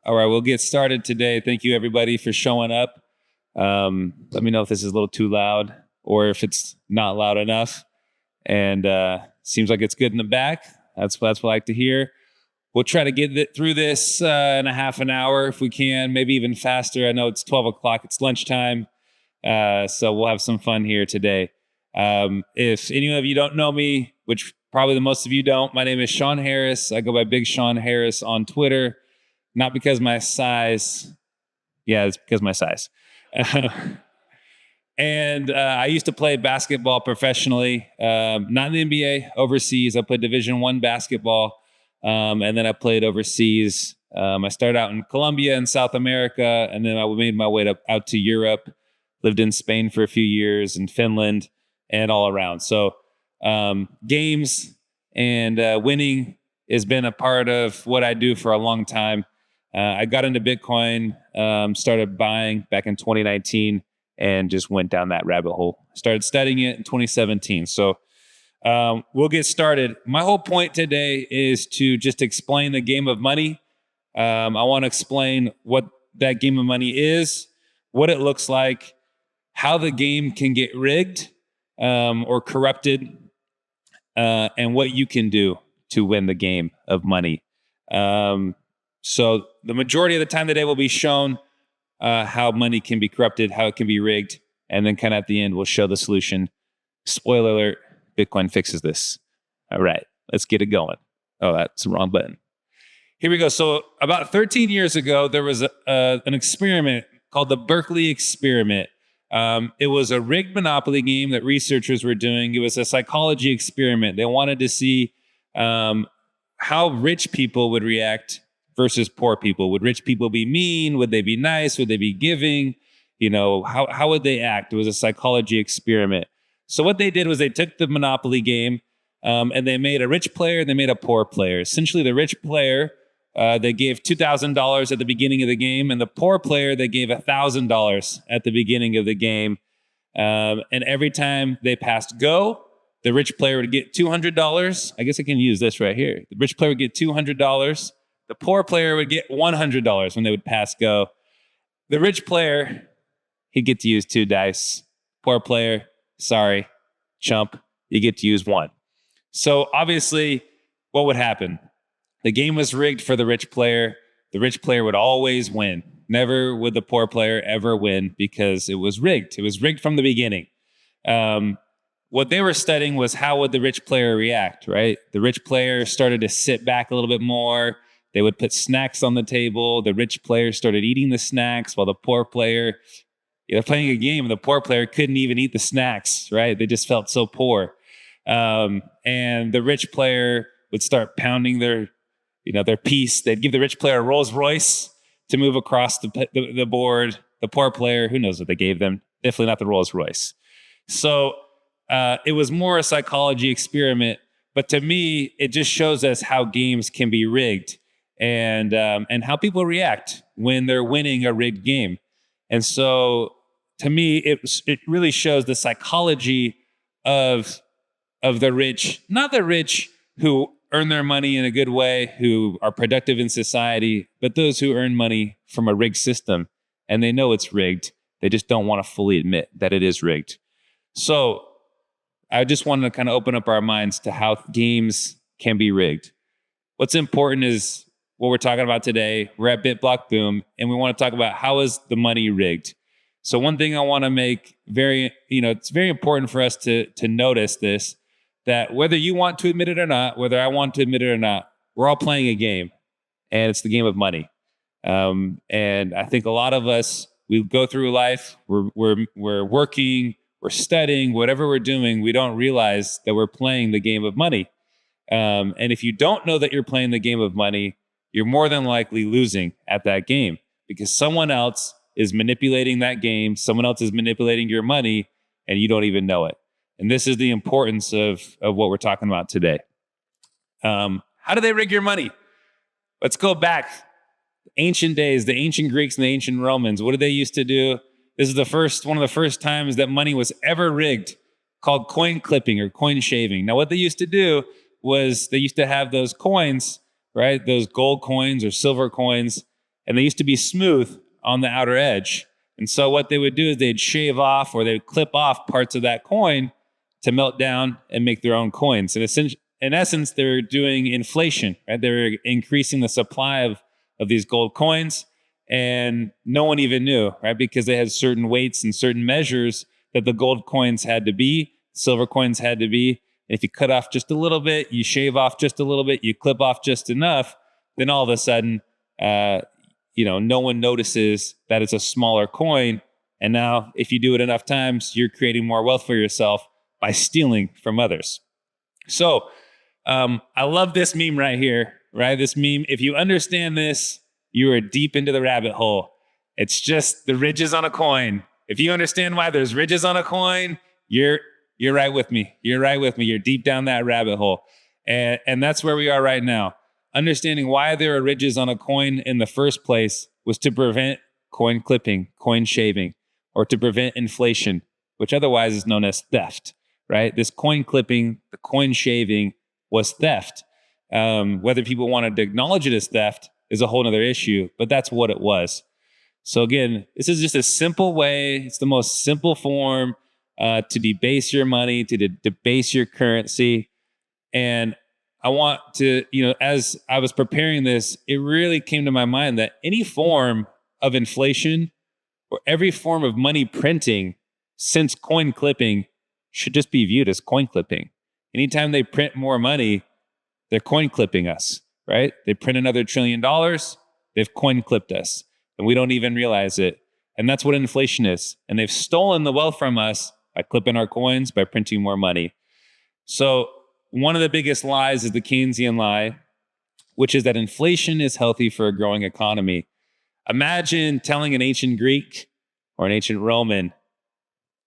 All right, we'll get started today. Thank you, everybody, for showing up. Let me know if this is a little too loud or if it's not loud enough. And seems like it's good in the back. That's what I like to hear. We'll try to get through this in a half an hour if we can, maybe even faster. I know it's 12 o'clock. It's lunchtime. So we'll have some fun here today. If any of you don't know me, which probably the most of you don't, my name is Sean Harris. I go by Big Sean Harris on Twitter. Not because my size. Yeah, it's because my size. And I used to play basketball professionally, not in the NBA, overseas. I played Division I basketball, and then I played overseas. I started out in Colombia in South America, and then I made my way out to Europe, lived in Spain for a few years, in Finland, and all around. So games and winning has been a part of what I do for a long time. I got into Bitcoin, started buying back in 2019, and just went down that rabbit hole. Started studying it in 2017. So we'll get started. My whole point today is to just explain the game of money. I want to explain what that game of money is, what it looks like, how the game can get rigged or corrupted, and what you can do to win the game of money. So the majority of the time today will be shown how money can be corrupted, how it can be rigged, and then kind of at the end, we'll show the solution. Spoiler alert, Bitcoin fixes this. All right, let's get it going. Oh, that's the wrong button. Here we go. So about 13 years ago, there was an experiment called the Berkeley experiment. It was a rigged Monopoly game that researchers were doing. It was a psychology experiment. They wanted to see how rich people would react versus poor people. Would rich people be mean? Would they be nice? Would they be giving? You know, how would they act? It was a psychology experiment. So what they did was they took the Monopoly game and they made a rich player, they made a poor player. Essentially, the rich player, they gave $2,000 at the beginning of the game, and the poor player, they gave $1,000 at the beginning of the game. And every time they passed go, the rich player would get $200. I guess I can use this right here. The rich player would get $200. The poor player would get $100 when they would pass go. The rich player, he'd get to use 2 dice. Poor player, sorry, chump, you get to use 1. So obviously, what would happen? The game was rigged for the rich player. The rich player would always win. Never would the poor player ever win because it was rigged. It was rigged from the beginning. What they were studying was how would the rich player react, right? The rich player started to sit back a little bit more. They would put snacks on the table. The rich player started eating the snacks while the poor player, they're playing a game and the poor player couldn't even eat the snacks, right? They just felt so poor. And the rich player would start pounding their piece. They'd give the rich player a Rolls Royce to move across the board. The poor player, who knows what they gave them? Definitely not the Rolls Royce. So it was more a psychology experiment. But to me, it just shows us how games can be rigged. And how people react when they're winning a rigged game. And so to me, it really shows the psychology of the rich, not the rich who earn their money in a good way, who are productive in society, but those who earn money from a rigged system and they know it's rigged. They just don't want to fully admit that it is rigged. So I just wanted to kind of open up our minds to how games can be rigged. What's important is what we're talking about today. We're at BitBlockBoom, and we want to talk about how is the money rigged. So one thing I want to make it's very important for us to notice this, that whether you want to admit it or not, whether I want to admit it or not, we're all playing a game, and it's the game of money. And I think a lot of us, we go through life, we're working, we're studying, whatever we're doing, we don't realize that we're playing the game of money. And if you don't know that you're playing the game of money, you're more than likely losing at that game because someone else is manipulating that game. Someone else is manipulating your money and you don't even know it. And this is the importance of what we're talking about today. How do they rig your money? Let's go back. Ancient days, the ancient Greeks and the ancient Romans, what did they used to do? This is one of the first times that money was ever rigged, called coin clipping or coin shaving. Now, what they used to do was they used to have those coins, right? Those gold coins or silver coins, and they used to be smooth on the outer edge. And so what they would do is they'd shave off or they'd clip off parts of that coin to melt down and make their own coins. And in essence, they're doing inflation, right? They're increasing the supply of these gold coins, and no one even knew, right? Because they had certain weights and certain measures that the gold coins had to be, silver coins had to be. And if you cut off just a little bit, you shave off just a little bit, you clip off just enough, then all of a sudden, no one notices that it's a smaller coin. And now if you do it enough times, you're creating more wealth for yourself by stealing from others. So I love this meme right here, right? This meme, if you understand this, you are deep into the rabbit hole. It's just the ridges on a coin. If you understand why there's ridges on a coin, you're right with me. You're right with me. You're deep down that rabbit hole. And that's where we are right now. Understanding why there are ridges on a coin in the first place was to prevent coin clipping, coin shaving, or to prevent inflation, which otherwise is known as theft, right? This coin clipping, the coin shaving was theft. Whether people wanted to acknowledge it as theft is a whole other issue, but that's what it was. So again, this is just a simple way. It's the most simple form to debase your money, to debase your currency. And I want to, as I was preparing this, it really came to my mind that any form of inflation or every form of money printing since coin clipping should just be viewed as coin clipping. Anytime they print more money, they're coin clipping us, right? They print another $1 trillion, they've coin clipped us, and we don't even realize it. And that's what inflation is. And they've stolen the wealth from us by clipping our coins, by printing more money. So one of the biggest lies is the Keynesian lie, which is that inflation is healthy for a growing economy. Imagine telling an ancient Greek or an ancient Roman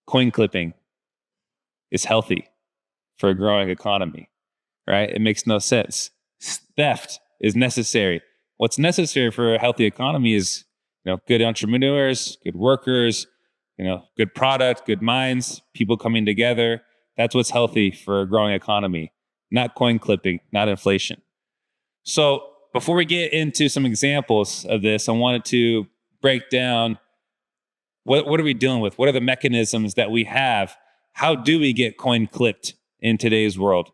coin clipping is healthy for a growing economy, right? It makes no sense. Theft is necessary. What's necessary for a healthy economy is, good entrepreneurs, good workers, good product, good minds, people coming together. That's what's healthy for a growing economy, not coin clipping, not inflation. So before we get into some examples of this, I wanted to break down what are we dealing with? What are the mechanisms that we have? How do we get coin clipped in today's world?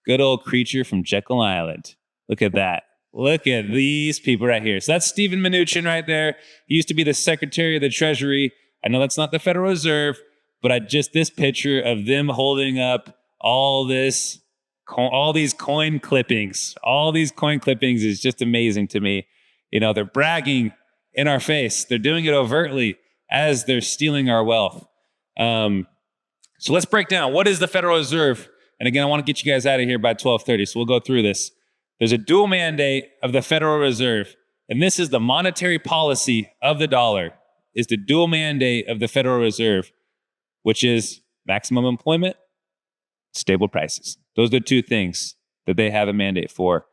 Good old creature from Jekyll Island. Look at that. Look at these people right here. So that's Steven Mnuchin right there. He used to be the Secretary of the Treasury. I know that's not the Federal Reserve, but this picture of them holding up all these coin clippings. All these coin clippings is just amazing to me. They're bragging in our face. They're doing it overtly as they're stealing our wealth. So let's break down. What is the Federal Reserve? And again, I want to get you guys out of here by 12:30, so we'll go through this. There's a dual mandate of the Federal Reserve, and this is the monetary policy of the dollar, is the dual mandate of the Federal Reserve, which is maximum employment, stable prices. Those are the two things that they have a mandate for.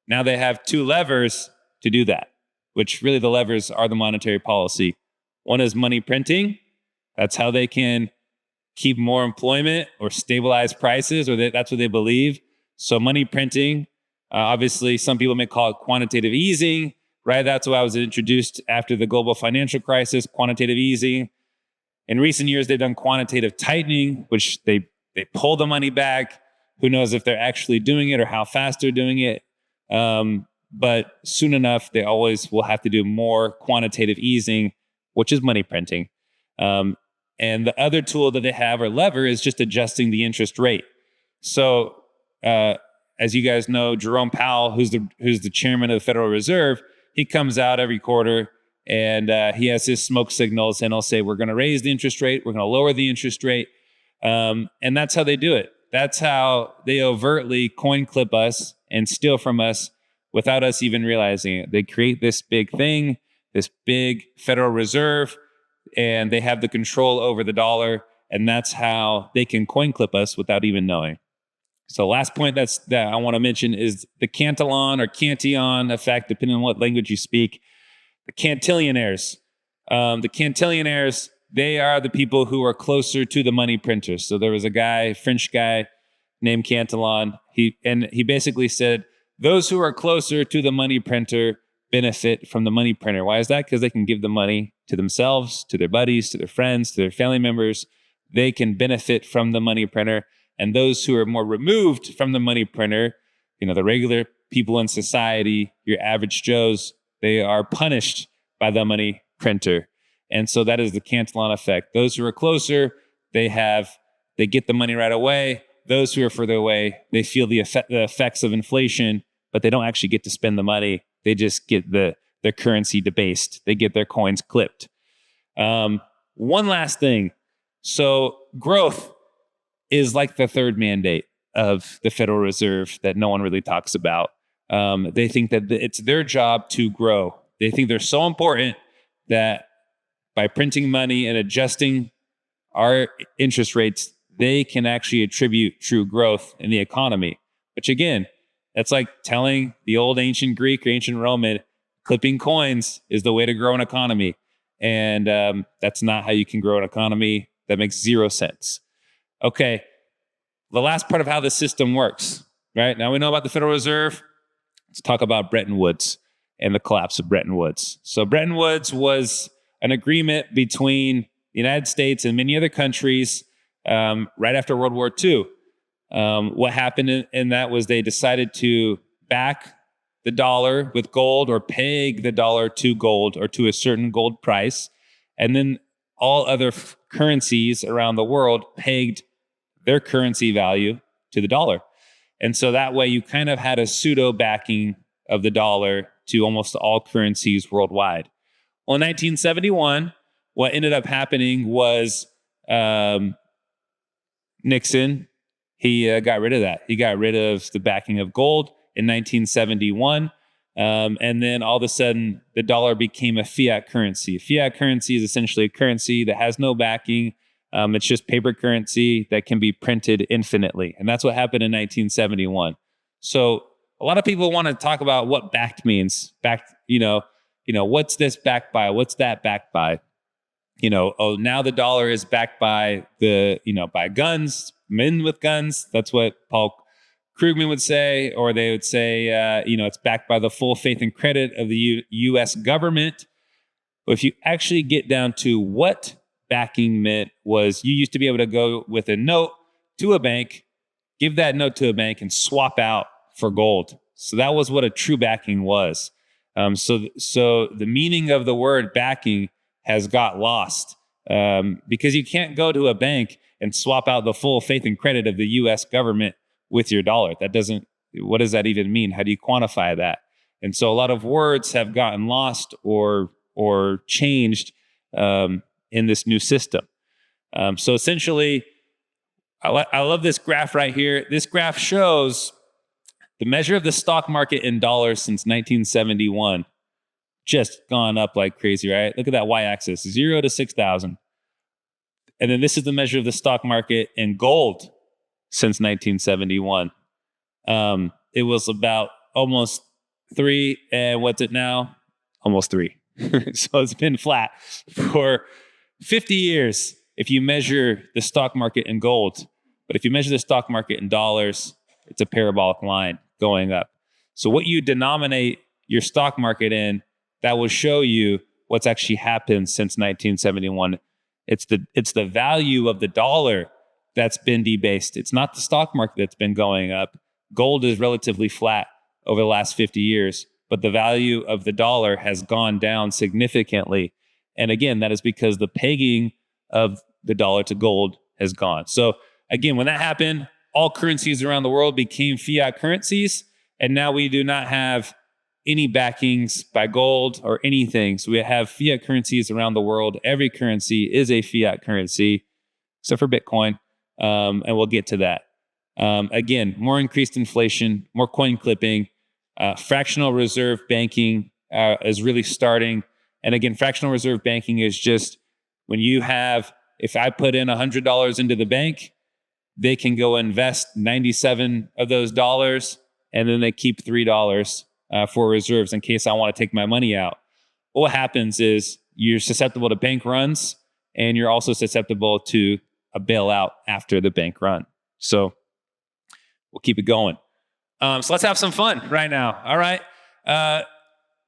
Now they have two levers to do that, which really the levers are the monetary policy. One is money printing. That's how they can keep more employment or stabilize prices, or that's what they believe. So money printing, obviously some people may call it quantitative easing, right? That's why I was introduced after the global financial crisis, quantitative easing. In recent years, they've done quantitative tightening, which they pull the money back. Who knows if they're actually doing it or how fast they're doing it. But soon enough, they always will have to do more quantitative easing, which is money printing. And the other tool that they have, or lever, is just adjusting the interest rate. So as you guys know, Jerome Powell, who's the chairman of the Federal Reserve, he comes out every quarter and he has his smoke signals, and he'll say, we're going to raise the interest rate, we're going to lower the interest rate. And that's how they do it. That's how they overtly coin clip us and steal from us without us even realizing it. They create this big thing, this big Federal Reserve, and they have the control over the dollar, and that's how they can coin clip us without even knowing. So last point that I want to mention is the Cantillon or Cantillon effect, depending on what language you speak. The Cantillionaires. The Cantillionaires, they are the people who are closer to the money printers. So there was a French guy named Cantillon. He basically said, those who are closer to the money printer benefit from the money printer. Why is that? Because they can give the money to themselves, to their buddies, to their friends, to their family members. They can benefit from the money printer. And those who are more removed from the money printer, the regular people in society, your average Joes, they are punished by the money printer. And so that is the Cantillon effect. Those who are closer, they get the money right away. Those who are further away, they feel the effects of inflation, but they don't actually get to spend the money. They just get their currency debased. They get their coins clipped. One last thing. So growth is like the third mandate of the Federal Reserve that no one really talks about. They think that it's their job to grow. They think they're so important that by printing money and adjusting our interest rates, they can actually attribute true growth in the economy. Which again, that's like telling the old ancient Greek or ancient Roman, clipping coins is the way to grow an economy. And that's not how you can grow an economy. That makes zero sense. Okay, the last part of how the system works, right? Now we know about the Federal Reserve. Let's talk about Bretton Woods and the collapse of Bretton Woods. So Bretton Woods was an agreement between the United States and many other countries right after World War II. What happened in that was they decided to back the dollar with gold or peg the dollar to gold or to a certain gold price. And then all other currencies around the world pegged their currency value to the dollar. And so that way you kind of had a pseudo backing of the dollar to almost all currencies worldwide. Well, in 1971, what ended up happening was Nixon, he got rid of that. He got rid of the backing of gold in 1971. And then all of a sudden, the dollar became a fiat currency. Fiat currency is essentially a currency that has no backing. It's just paper currency that can be printed infinitely. And that's what happened in 1971. So a lot of people want to talk about what backed means. Backed, what's this backed by? What's that backed by? Now the dollar is backed by by guns, men with guns. That's what Paul Krugman would say, or they would say, it's backed by the full faith and credit of the U.S. government. But if you actually get down to what backing meant, was you used to be able to go with a note to a bank, give that note to a bank, and swap out for gold. So that was what a true backing was. So the meaning of the word backing has got lost because you can't go to a bank and swap out the full faith and credit of the U.S. government with your dollar. What does that even mean? How do you quantify that? And so a lot of words have gotten lost or changed in this new system. So essentially, I love this graph right here. This graph shows the measure of the stock market in dollars since 1971. Just gone up like crazy, right? Look at that y-axis, 0 to 6,000. And then this is the measure of the stock market in gold since 1971. It was about almost 3, and what's it now? Almost 3. So it's been flat for 50 years if you measure the stock market in gold. But if you measure the stock market in dollars, it's a parabolic line going up. So what you denominate your stock market in, that will show you what's actually happened since 1971. It's the value of the dollar that's been debased. It's not the stock market that's been going up. Gold is relatively flat over the last 50 years, but the value of the dollar has gone down significantly. And again, that is because the pegging of the dollar to gold has gone. So again, when that happened, all currencies around the world became fiat currencies. And now we do not have any backings by gold or anything. So we have fiat currencies around the world. Every currency is a fiat currency, except for Bitcoin. And we'll get to that. Again, more increased inflation, more coin clipping, fractional reserve banking is really starting. And again, fractional reserve banking is just when you have, if I put in $100 into the bank, they can go invest 97 of those dollars, and then they keep $3 for reserves in case I want to take my money out. What happens is you're susceptible to bank runs, and you're also susceptible to a bailout after the bank run. So we'll keep it going. So let's have some fun right now. All right.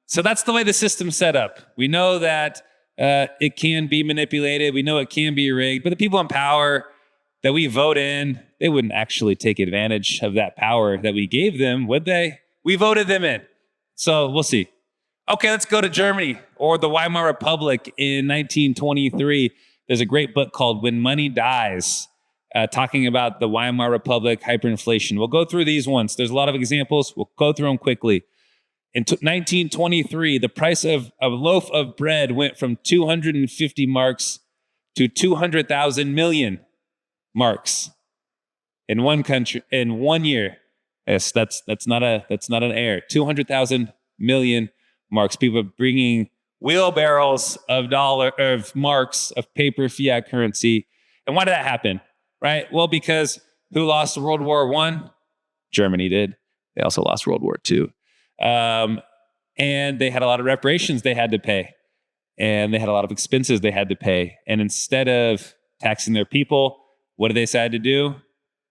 So that's the way the system's set up. We know that it can be manipulated. We know it can be rigged, but the people in power that we vote in, they wouldn't actually take advantage of that power that we gave them, would they? We voted them in. So we'll see. Okay, let's go to Germany or the Weimar Republic in 1923. There's a great book called When Money Dies, talking about the Weimar Republic, hyperinflation. We'll go through these once. There's a lot of examples. We'll go through them quickly. In 1923, the price of a loaf of bread went from 250 marks to 200,000 million marks in one country in 1 year. Yes, that's not an error. 200,000 million marks. People are bringing wheelbarrows of marks of paper fiat currency. And why did that happen? Right? Well, because who lost World War I? Germany did. They also lost World War II. And they had a lot of reparations they had to pay. And they had a lot of expenses they had to pay. And instead of taxing their people, what did they decide to do?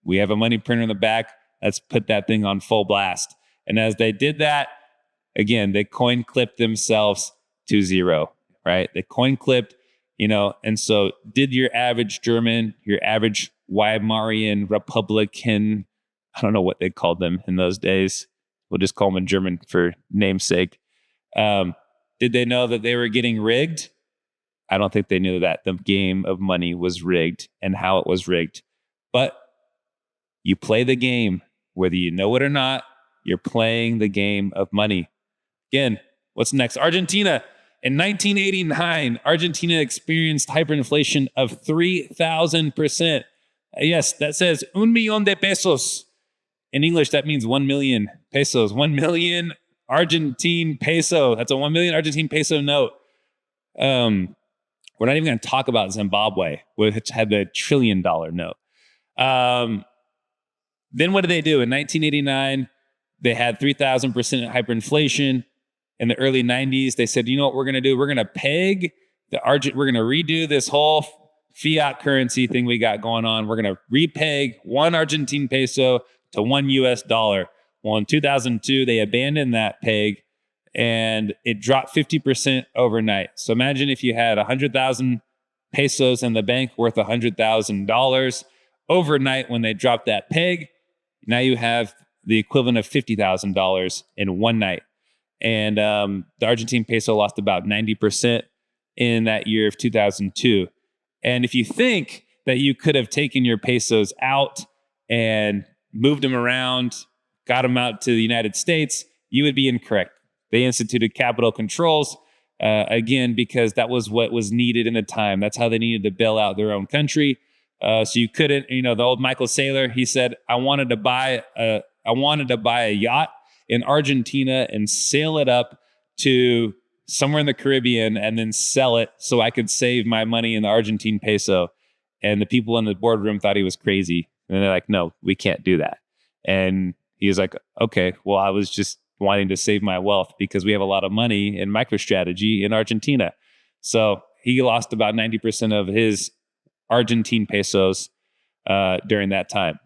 We have a money printer in the back. Let's put that thing on full blast. And as they did that, again, they coin clipped themselves to zero, right? They coin clipped, and so did your average German, your average Weimarian Republican, I don't know what they called them in those days. We'll just call them in German for namesake. Did they know that they were getting rigged? I don't think they knew that the game of money was rigged and how it was rigged. But you play the game, whether you know it or not, you're playing the game of money. Again, what's next? Argentina. In 1989, Argentina experienced hyperinflation of 3,000%. Yes, that says un millón de pesos. In English, that means 1 million pesos. 1 million Argentine peso. That's a 1 million Argentine peso note. We're not even going to talk about Zimbabwe, which had the $1 trillion note. Then what did they do? In 1989, they had 3,000% hyperinflation. In the early 90s, they said, you know what we're going to do? We're going to peg we're going to redo this whole fiat currency thing we got going on. We're going to repeg 1 Argentine peso to 1 US dollar. Well, in 2002, they abandoned that peg and it dropped 50% overnight. So imagine if you had 100,000 pesos in the bank worth $100,000 overnight when they dropped that peg. Now you have the equivalent of $50,000 in one night. And the Argentine peso lost about 90% in that year of 2002. And if you think that you could have taken your pesos out and moved them around, got them out to the United States, you would be incorrect. They instituted capital controls, again, because that was what was needed in the time. That's how they needed to bail out their own country. So you couldn't, the old Michael Saylor, he said, I wanted to buy a yacht in Argentina and sail it up to somewhere in the Caribbean and then sell it so I could save my money in the Argentine peso. And the people in the boardroom thought he was crazy. And they're like, no, we can't do that. And he was like, okay, well, I was just wanting to save my wealth because we have a lot of money in MicroStrategy in Argentina. So he lost about 90% of his Argentine pesos during that time.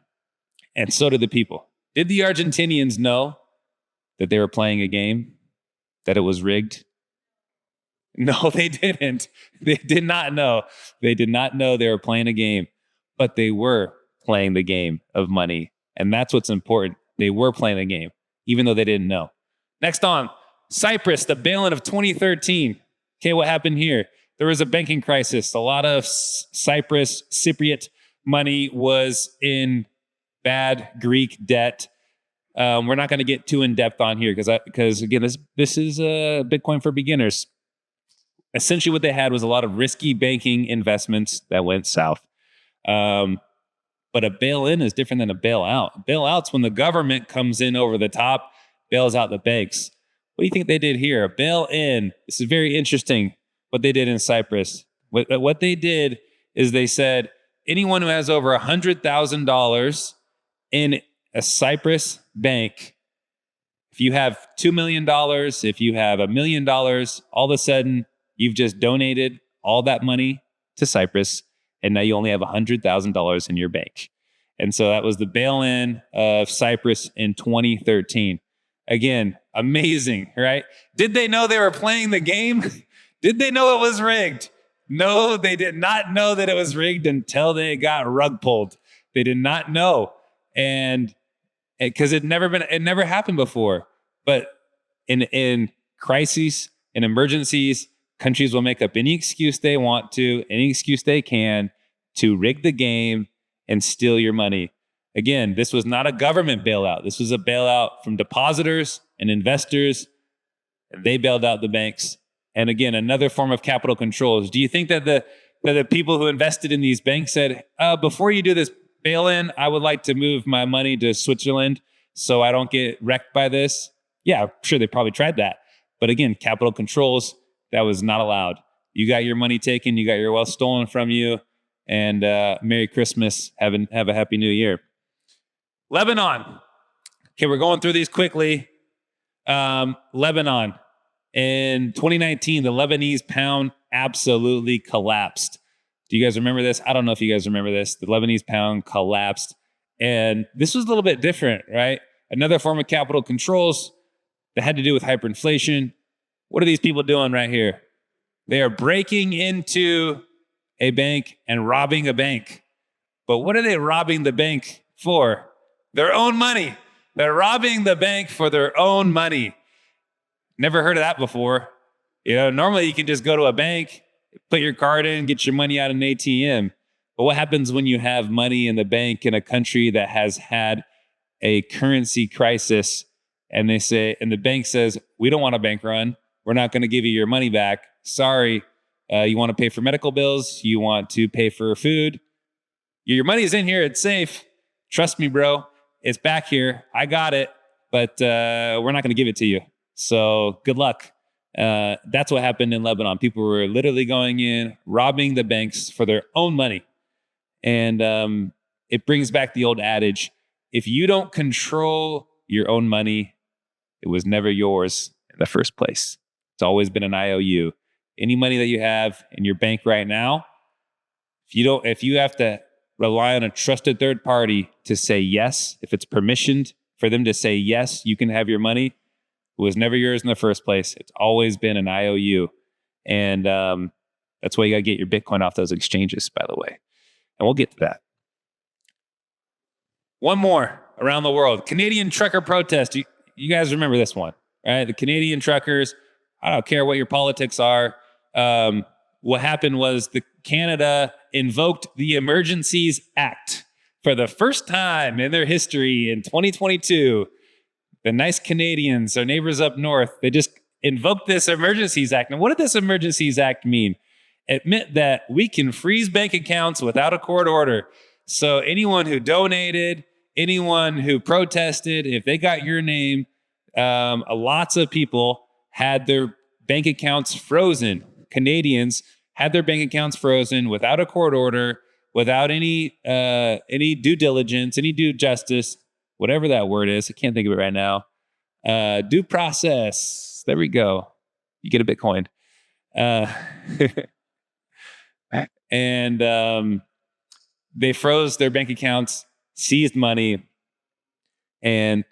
And so did the people. Did the Argentinians know that they were playing a game, that it was rigged? No, they didn't. They did not know. They did not know they were playing a game, but they were playing the game of money. And that's what's important. They were playing the game, even though they didn't know. Next on, Cyprus, the bail-in of 2013. Okay, what happened here? There was a banking crisis. A lot of Cypriot money was in bad Greek debt. We're not going to get too in depth on here because again, this is Bitcoin for beginners. Essentially, what they had was a lot of risky banking investments that went south. But a bail-in is different than a bailout. Bailout's when the government comes in over the top, bails out the banks. What do you think they did here? A bail-in. This is very interesting. What they did in Cyprus. What they did is they said anyone who has over $100,000 in a Cyprus bank, if you have $2 million, if you have $1 million, all of a sudden you've just donated all that money to Cyprus, and now you only have $100,000 in your bank. And so that was the bail-in of Cyprus in 2013. Again, Amazing, right? Did they know they were playing the game? Did they know it was rigged? No, they did not know that it was rigged until they got rug pulled. They did not know. And because it never happened before. But in crises, in emergencies, countries will make up any excuse they want to, any excuse they can to rig the game and steal your money. Again, this was not a government bailout. This was a bailout from depositors and investors. They bailed out the banks. And again, another form of capital controls. Do you think that the people who invested in these banks said, before you do this bail-in, I would like to move my money to Switzerland so I don't get wrecked by this? Yeah, I'm sure they probably tried that. But again, capital controls, that was not allowed. You got your money taken, you got your wealth stolen from you, and Merry Christmas, have a Happy New Year. Lebanon. Okay, we're going through these quickly. Lebanon. In 2019, the Lebanese pound absolutely collapsed. Do you guys remember this? I don't know if you guys remember this. The Lebanese pound collapsed. And this was a little bit different, right? Another form of capital controls that had to do with hyperinflation. What are these people doing right here? They are breaking into a bank and robbing a bank. But what are they robbing the bank for? Their own money. They're robbing the bank for their own money. Never heard of that before. Normally you can just go to a bank, put your card in, get your money out of an ATM. But what happens when you have money in the bank in a country that has had a currency crisis and the bank says, we don't want a bank run. We're not going to give you your money back. Sorry. You want to pay for medical bills? You want to pay for food? Your money's in here. It's safe. Trust me, bro. It's back here. I got it, but we're not going to give it to you. So good luck. That's what happened in Lebanon. People were literally going in, robbing the banks for their own money. And it brings back the old adage, if you don't control your own money, it was never yours in the first place. It's always been an IOU. Any money that you have in your bank right now, if you have to rely on a trusted third party to say yes, if it's permissioned for them to say yes, you can have your money, it was never yours in the first place. It's always been an IOU. And that's why you got to get your Bitcoin off those exchanges, by the way. And we'll get to that. One more around the world. Canadian trucker protest. You guys remember this one, right? The Canadian truckers, I don't care what your politics are. What happened was Canada invoked the Emergencies Act for the first time in their history in 2022. The nice Canadians, our neighbors up north, they just invoked this Emergencies Act. And what did this Emergencies Act mean? It meant that we can freeze bank accounts without a court order. So anyone who donated, anyone who protested, if they got your name, lots of people had their bank accounts frozen. Canadians had their bank accounts frozen without a court order, without any due diligence, any due justice, whatever that word is. I can't think of it right now. Due process. There we go. You get a Bitcoin. And they froze their bank accounts, seized money, and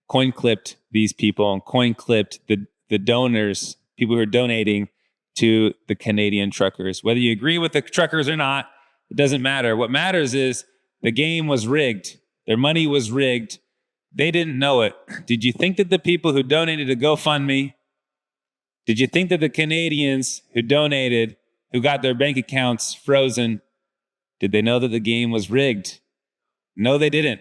coin clipped these people and coin clipped the donors, people who are donating to the Canadian truckers. Whether you agree with the truckers or not, it doesn't matter. What matters is the game was rigged. Their money was rigged. They didn't know it. Did you think that the people who donated to GoFundMe, did you think that the Canadians who donated, who got their bank accounts frozen, did they know that the game was rigged? No, they didn't.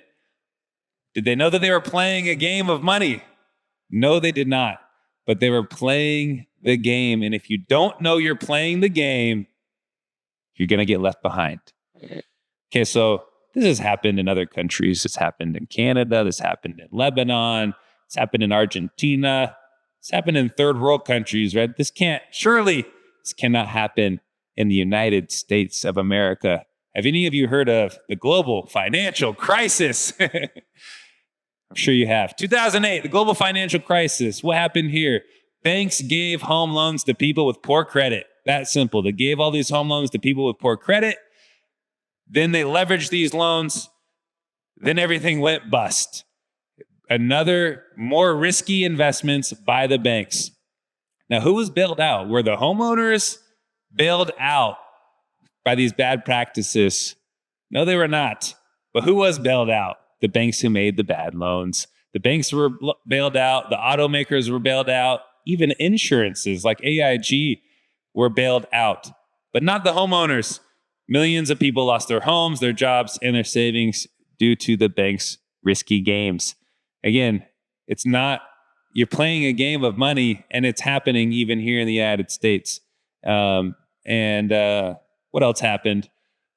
Did they know that they were playing a game of money? No, they did not. But they were playing the game. And if you don't know you're playing the game, you're going to get left behind. Okay, so this has happened in other countries. It's happened in Canada. This happened in Lebanon. It's happened in Argentina. It's happened in third world countries, right? This cannot happen in the United States of America. Have any of you heard of the global financial crisis? I'm sure you have. 2008, the global financial crisis. What happened here? Banks gave home loans to people with poor credit. That simple. They gave all these home loans to people with poor credit. Then they leveraged these loans. Then everything went bust. another more risky investments by the banks. Now, who was bailed out? Were the homeowners bailed out by these bad practices? No, they were not. But who was bailed out? The banks who made the bad loans. The banks were bailed out. The automakers were bailed out. Even insurances like AIG were bailed out, but not the homeowners. Millions of people lost their homes, their jobs, and their savings due to the bank's risky games. Again, it's not, you're playing a game of money, and it's happening even here in the United States. What else happened?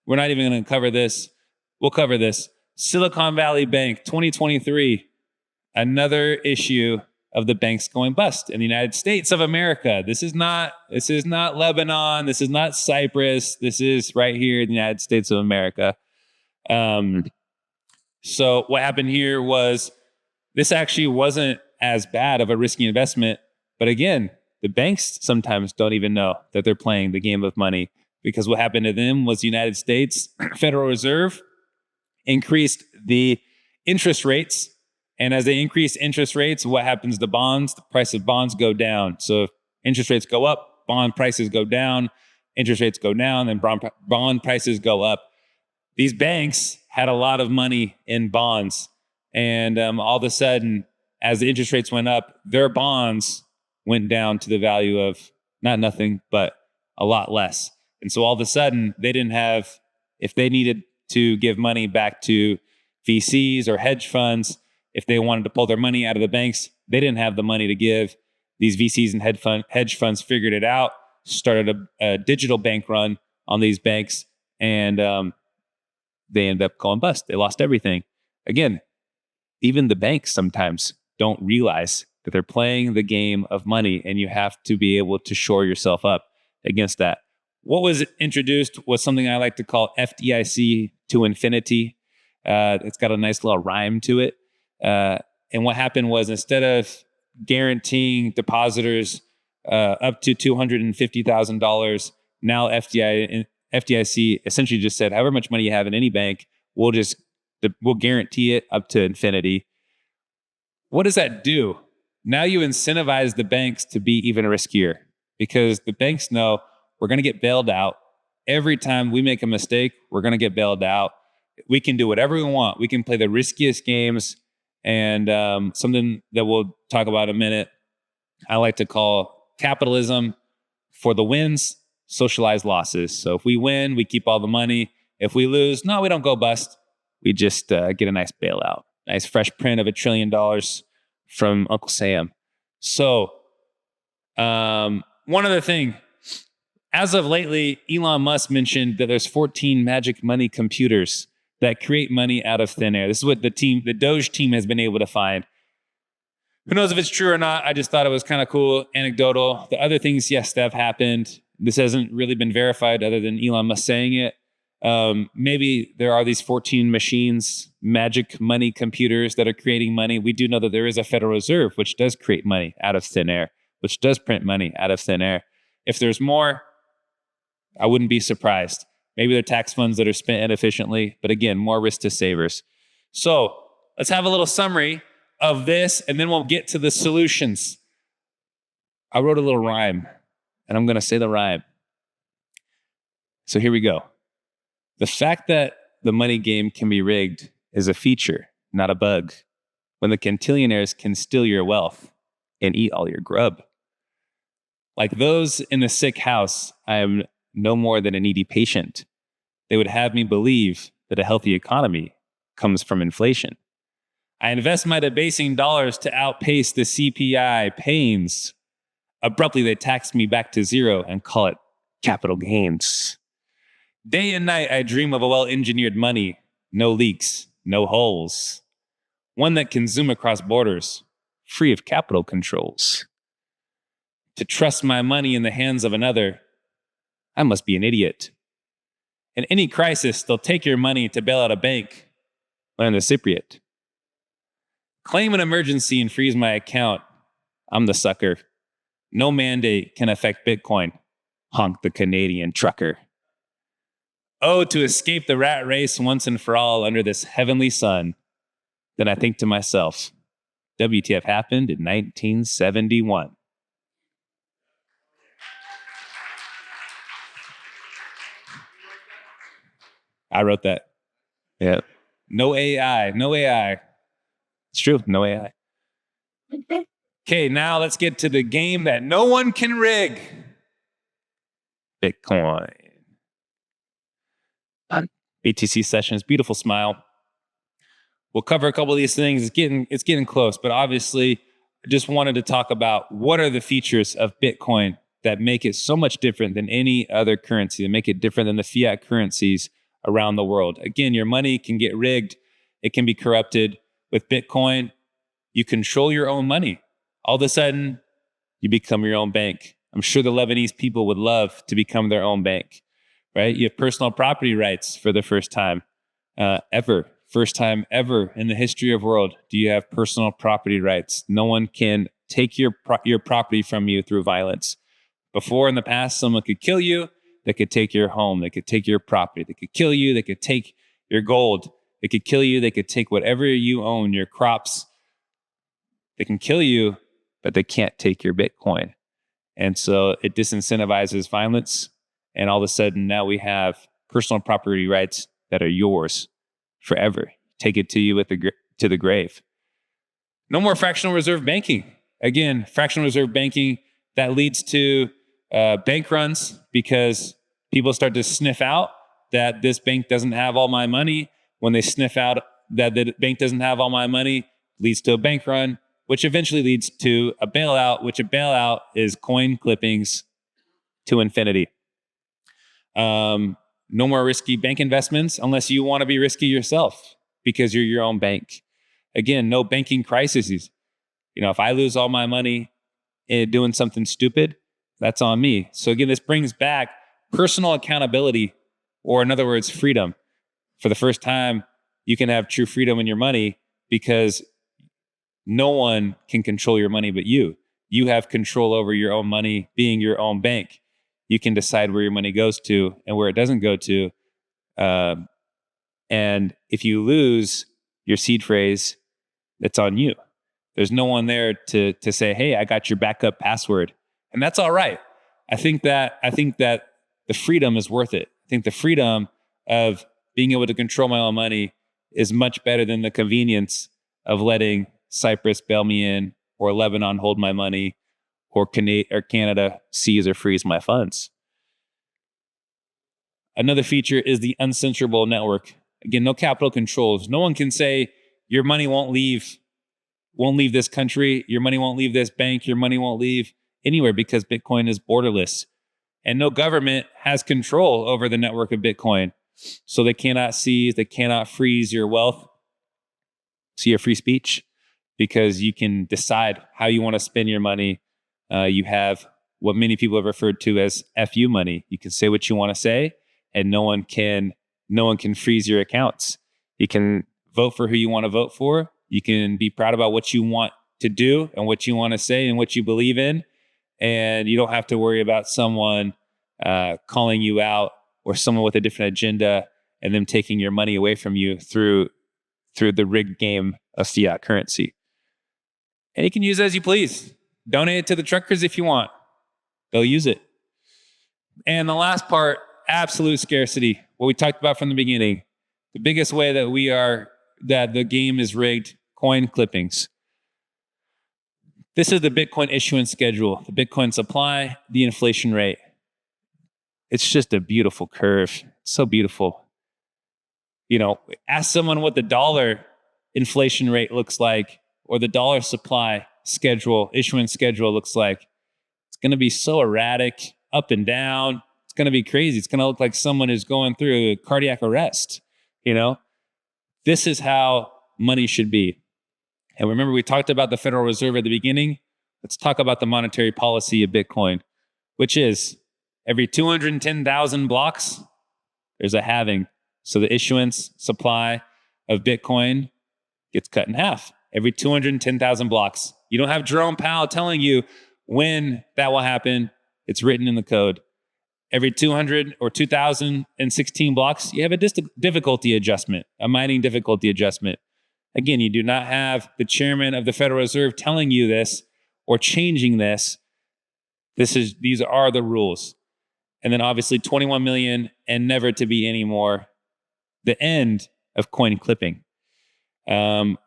We're not even going to cover this. We'll cover this. Silicon Valley Bank, 2023, another issue of the banks going bust in the United States of America. This is not Lebanon. This is not Cyprus. This is right here in the United States of America. So what happened here was this actually wasn't as bad of a risky investment. But again, the banks sometimes don't even know that they're playing the game of money, because what happened to them was the United States Federal Reserve increased the interest rates. And as they increase interest rates, what happens to bonds? The price of bonds go down. So if interest rates go up, bond prices go down. Interest rates go down, and bond prices go up. These banks had a lot of money in bonds. And all of a sudden, as the interest rates went up, their bonds went down to the value of not nothing, but a lot less. And so all of a sudden, they didn't have, if they needed to give money back to VCs or hedge funds, if they wanted to pull their money out of the banks, they didn't have the money to give. These VCs and hedge funds figured it out, started a digital bank run on these banks, and they ended up going bust. They lost everything. Again, even the banks sometimes don't realize that they're playing the game of money, and you have to be able to shore yourself up against that. What was introduced was something I like to call FDIC to infinity. It's got a nice little rhyme to it. And what happened was, instead of guaranteeing depositors up to $250,000, now FDIC essentially just said, however much money you have in any bank, we'll guarantee it up to infinity. What does that do? Now you incentivize the banks to be even riskier, because the banks know we're going to get bailed out. Every time we make a mistake, we're going to get bailed out. We can do whatever we want. We can play the riskiest games. And something that we'll talk about in a minute, I like to call capitalism for the wins, socialized losses. So if we win, we keep all the money. If we lose, no, we don't go bust. We just get a nice bailout. Nice fresh print of $1 trillion from Uncle Sam. So one other thing, as of lately, Elon Musk mentioned that there's 14 magic money computers that create money out of thin air. This is what the Doge team has been able to find. Who knows if it's true or not? I just thought it was kind of cool, anecdotal. The other things, yes, that have happened. This hasn't really been verified other than Elon Musk saying it. Maybe there are these 14 machines, magic money computers that are creating money. We do know that there is a Federal Reserve, which does create money out of thin air, which does print money out of thin air. If there's more, I wouldn't be surprised. Maybe they're tax funds that are spent inefficiently, but again, more risk to savers. So let's have a little summary of this, and then we'll get to the solutions. I wrote a little rhyme, and I'm going to say the rhyme. So here we go. The fact that the money game can be rigged is a feature, not a bug. When the cantillionaires can steal your wealth and eat all your grub. Like those in the sick house, I am no more than a needy patient. They would have me believe that a healthy economy comes from inflation. I invest my debasing dollars to outpace the CPI pains. Abruptly, they tax me back to zero and call it capital gains. Day and night, I dream of a well-engineered money, no leaks, no holes. One that can zoom across borders, free of capital controls. To trust my money in the hands of another, I must be an idiot. In any crisis, they'll take your money to bail out a bank. Learn the Cypriot. Claim an emergency and freeze my account. I'm the sucker. No mandate can affect Bitcoin. Honk the Canadian trucker. Oh, to escape the rat race once and for all under this heavenly sun. Then I think to myself, WTF happened in 1971. I wrote that. Yeah. No AI. No AI. It's true. No AI. Okay, now let's get to the game that no one can rig. Bitcoin. BTC sessions, beautiful smile. We'll cover a couple of these things. It's getting close, but obviously I just wanted to talk about what are the features of Bitcoin that make it so much different than any other currency, that make it different than the fiat currencies around the world. Again, your money can get rigged. It can be corrupted. With Bitcoin, you control your own money. All of a sudden, you become your own bank. I'm sure the Lebanese people would love to become their own bank, right? You have personal property rights for the first time ever. First time ever in the history of the world do you have personal property rights. No one can take your property from you through violence. Before, in the past, someone could kill you. They could take your home. They could take your property. They could kill you. They could take your gold. They could kill you. They could take whatever you own, your crops. They can kill you, but they can't take your Bitcoin. And so it disincentivizes violence. And all of a sudden, now we have personal property rights that are yours forever. Take it to you to the grave. No more fractional reserve banking. Again, fractional reserve banking, that leads to bank runs because people start to sniff out that this bank doesn't have all my money. When they sniff out that the bank doesn't have all my money, leads to a bank run, which eventually leads to a bailout, which a bailout is coin clippings to infinity. No more risky bank investments unless you want to be risky yourself because you're your own bank. Again, no banking crises. If I lose all my money doing something stupid, that's on me. So again, this brings back personal accountability, or in other words, freedom. For the first time, you can have true freedom in your money because no one can control your money but you. You have control over your own money, being your own bank. You can decide where your money goes to and where it doesn't go to. And if you lose your seed phrase, it's on you. There's no one there to say, hey, I got your backup password. And that's all right. I think that the freedom is worth it. I think the freedom of being able to control my own money is much better than the convenience of letting Cyprus bail me in, or Lebanon hold my money, or Canada seize or freeze my funds. Another feature is the uncensorable network. Again, no capital controls. No one can say your money won't leave this country, your money won't leave this bank, your money won't leave anywhere because Bitcoin is borderless. And no government has control over the network of Bitcoin. So they cannot seize, they cannot freeze your wealth. So you have free speech because you can decide how you want to spend your money. You have what many people have referred to as FU money. You can say what you want to say, and no one can freeze your accounts. You can vote for who you want to vote for. You can be proud about what you want to do and what you want to say and what you believe in. And you don't have to worry about someone calling you out or someone with a different agenda and them taking your money away from you through the rigged game of fiat currency. And you can use it as you please. Donate it to the truckers if you want. They'll use it. And the last part, absolute scarcity. What we talked about from the beginning. The biggest way that the game is rigged, coin clippings. This is the Bitcoin issuance schedule, the Bitcoin supply, the inflation rate. It's just a beautiful curve. It's so beautiful. Ask someone what the dollar inflation rate looks like or the dollar supply schedule, issuance schedule looks like. It's going to be so erratic, up and down. It's going to be crazy. It's going to look like someone is going through a cardiac arrest. This is how money should be. And remember, we talked about the Federal Reserve at the beginning. Let's talk about the monetary policy of Bitcoin, which is every 210,000 blocks, there's a halving. So the issuance supply of Bitcoin gets cut in half every 210,000 blocks. You don't have Jerome Powell telling you when that will happen. It's written in the code. Every 200 or 2016 blocks, you have a difficulty adjustment, a mining difficulty adjustment. Again, you do not have the chairman of the Federal Reserve telling you this or changing this. These are the rules. And then obviously 21 million and never to be any more. The end of coin clipping. And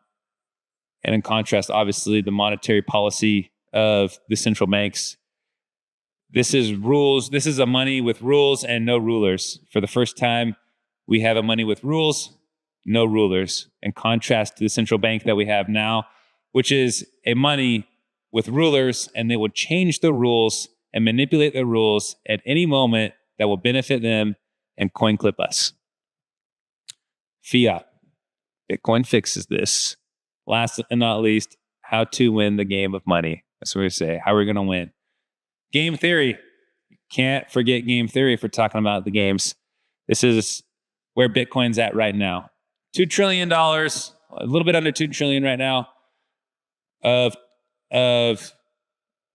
in contrast, obviously, the monetary policy of the central banks. This is rules. This is a money with rules and no rulers. For the first time, we have a money with rules, no rulers, in contrast to the central bank that we have now, which is a money with rulers, and they will change the rules and manipulate the rules at any moment that will benefit them and coin clip us. Fiat. Bitcoin fixes this. Last and not least, how to win the game of money. That's what we say. How are we going to win? Game theory. Can't forget game theory if we're talking about the games. This is where Bitcoin's at right now. $2 trillion, a little bit under $2 trillion right now of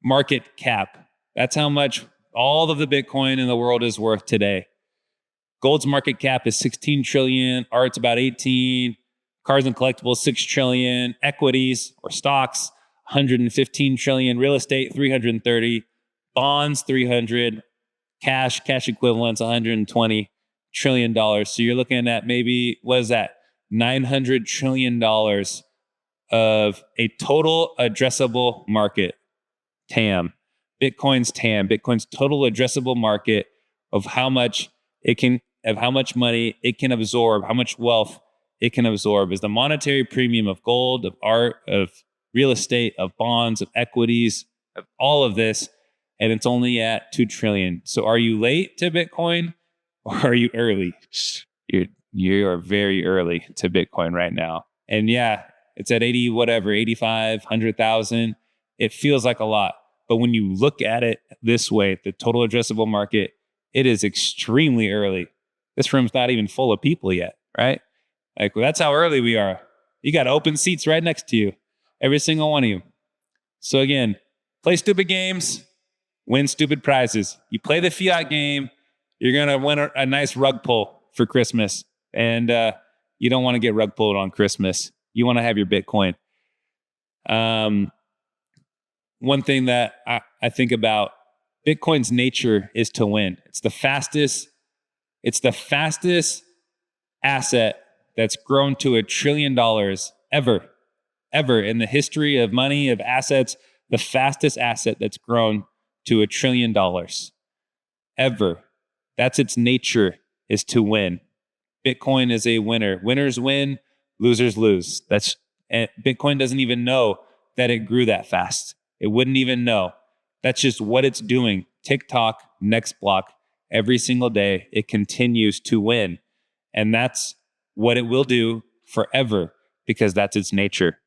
market cap. That's how much all of the Bitcoin in the world is worth today. Gold's market cap is 16 trillion, art's about 18, cars and collectibles 6 trillion, equities or stocks 115 trillion, real estate 330, bonds 300, cash equivalents $120 trillion. So you're looking at maybe, what is that? $900 trillion of a total addressable market, TAM. Bitcoin's TAM, Bitcoin's total addressable market of how much money it can absorb, how much wealth it can absorb is the monetary premium of gold, of art, of real estate, of bonds, of equities, of all of this. And it's only at 2 trillion. So are you late to Bitcoin or are you early? You are very early to Bitcoin right now. And yeah, it's at 85, 100,000. It feels like a lot. But when you look at it this way, the total addressable market, it is extremely early. This room's not even full of people yet, right? Like, well, that's how early we are. You got open seats right next to you, every single one of you. So again, play stupid games, win stupid prizes. You play the fiat game, you're going to win a nice rug pull for Christmas. And you don't want to get rug pulled on Christmas. You want to have your Bitcoin. One thing that I think about, Bitcoin's nature is to win. It's the fastest asset that's grown to $1 trillion ever in the history of money, of assets, the fastest asset that's grown to $1 trillion ever. That's its nature, is to win. Bitcoin is a winner. Winners win, losers lose. And Bitcoin doesn't even know that it grew that fast. It wouldn't even know. That's just what it's doing. TikTok, next block, every single day, it continues to win. And that's what it will do forever because that's its nature.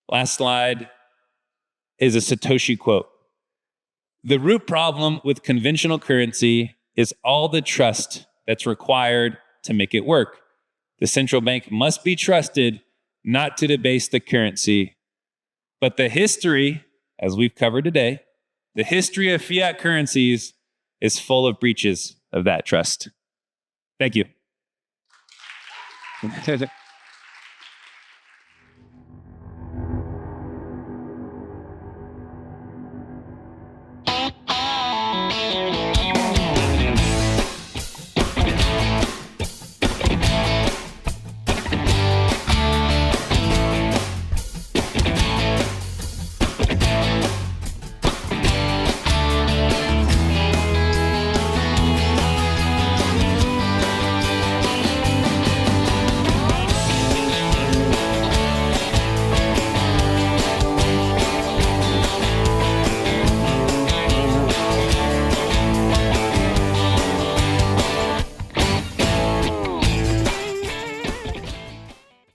Last slide is a Satoshi quote. The root problem with conventional currency is all the trust that's required to make it work. The central bank must be trusted not to debase the currency. But the history, as we've covered today, the history of fiat currencies is full of breaches of that trust. Thank you.